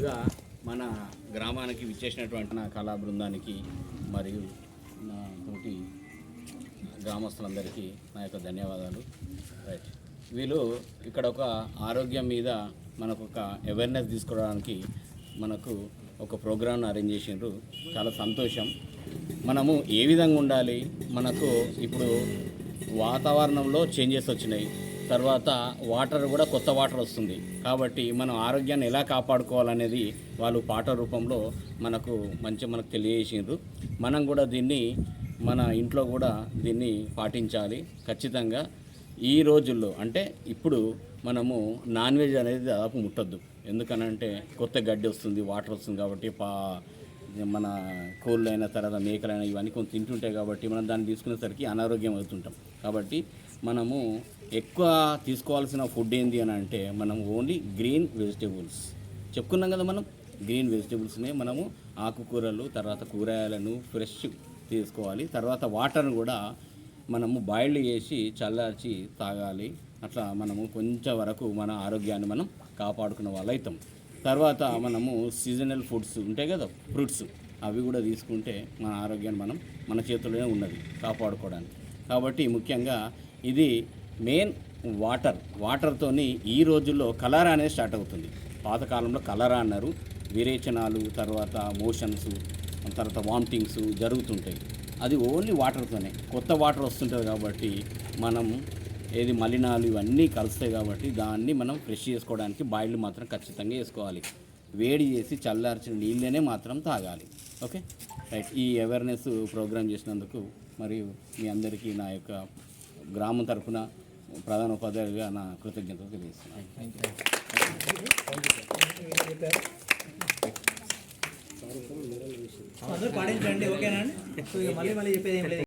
ముందుగా మన గ్రామానికి విచ్చేసినటువంటి నా కళా బృందానికి మరియు నా తోటి గ్రామస్తులందరికీ నా యొక్క ధన్యవాదాలు. రైట్, వీళ్ళు ఇక్కడ ఒక ఆరోగ్యం మీద మనకు ఒక అవేర్నెస్ తీసుకోవడానికి మనకు ఒక ప్రోగ్రామ్ను అరేంజ్ చేసిండ్రు. చాలా సంతోషం. మనము ఏ విధంగా ఉండాలి, మనకు ఇప్పుడు వాతావరణంలో చేంజెస్ వచ్చినాయి, తర్వాత వాటర్ కూడా కొత్త వాటర్ వస్తుంది కాబట్టి మనం ఆరోగ్యాన్ని ఎలా కాపాడుకోవాలనేది వాళ్ళు పాట రూపంలో మనకు మనకు తెలియజేసిండ్రు. మనం కూడా దీన్ని మన ఇంట్లో కూడా దీన్ని పాటించాలి ఖచ్చితంగా. ఈ రోజుల్లో అంటే ఇప్పుడు మనము నాన్ వెజ్ అనేది దాదాపు ముట్టద్దు. ఎందుకనంటే కొత్త గడ్డి వస్తుంది, వాటర్ వస్తుంది కాబట్టి మన కోళ్ళు అయిన తర్వాత మేకలైనా ఇవన్నీ కొంచెం తింటుంటాయి కాబట్టి మనం దాన్ని తీసుకునేసరికి అనారోగ్యం అవుతుంటాం. కాబట్టి మనము ఎక్కువ తీసుకోవాల్సిన ఫుడ్ ఏంటి అని అంటే మనం ఓన్లీ గ్రీన్ వెజిటేబుల్స్ చెప్పుకున్నాం కదా. మనం గ్రీన్ వెజిటేబుల్స్నే మనము ఆకుకూరలు తర్వాత కూరగాయలను ఫ్రెష్ తీసుకోవాలి. తర్వాత వాటర్ను కూడా మనము బాయిల్డ్ చేసి చల్లార్చి తాగాలి. అట్లా మనము కొంచెం వరకు మన ఆరోగ్యాన్ని మనం కాపాడుకున్న వాళ్ళు అవుతాం. తర్వాత మనము సీజనల్ ఫుడ్స్ ఉంటాయి కదా, ఫ్రూట్స్, అవి కూడా తీసుకుంటే మన ఆరోగ్యాన్ని మన చేతుల్లోనే ఉన్నది కాపాడుకోవడానికి. కాబట్టి ముఖ్యంగా ఇది మెయిన్ వాటర్తోని ఈ రోజుల్లో కలరా అనేది స్టార్ట్ అవుతుంది. పాతకాలంలో కలరా అన్నారు. విరేచనాలు, తర్వాత మోషన్స్, తర్వాత వామిటింగ్స్ జరుగుతుంటాయి. అది ఓన్లీ వాటర్తోనే. కొత్త వాటర్ వస్తుంటుంది కాబట్టి మనం ఏది మలినాలు ఇవన్నీ కలుస్తాయి కాబట్టి దాన్ని మనం ఫ్రెష్ చేసుకోవడానికి బాయిల్డ్ మాత్రం ఖచ్చితంగా వేసుకోవాలి. వేడి చేసి చల్లార్చిన నీళ్ళనే మాత్రం తాగాలి. Okay, right. ఈ అవేర్నెస్ ప్రోగ్రామ్ చేసినందుకు మరియు మీ అందరికీ నా యొక్క గ్రామం తరఫున ప్రధాన ఉపాధ్యాయులుగా నా కృతజ్ఞతలు తెలియజేస్తున్నాను. పాటించండి, ఓకేనా? మళ్ళీ చెప్పేది ఏం లేదు.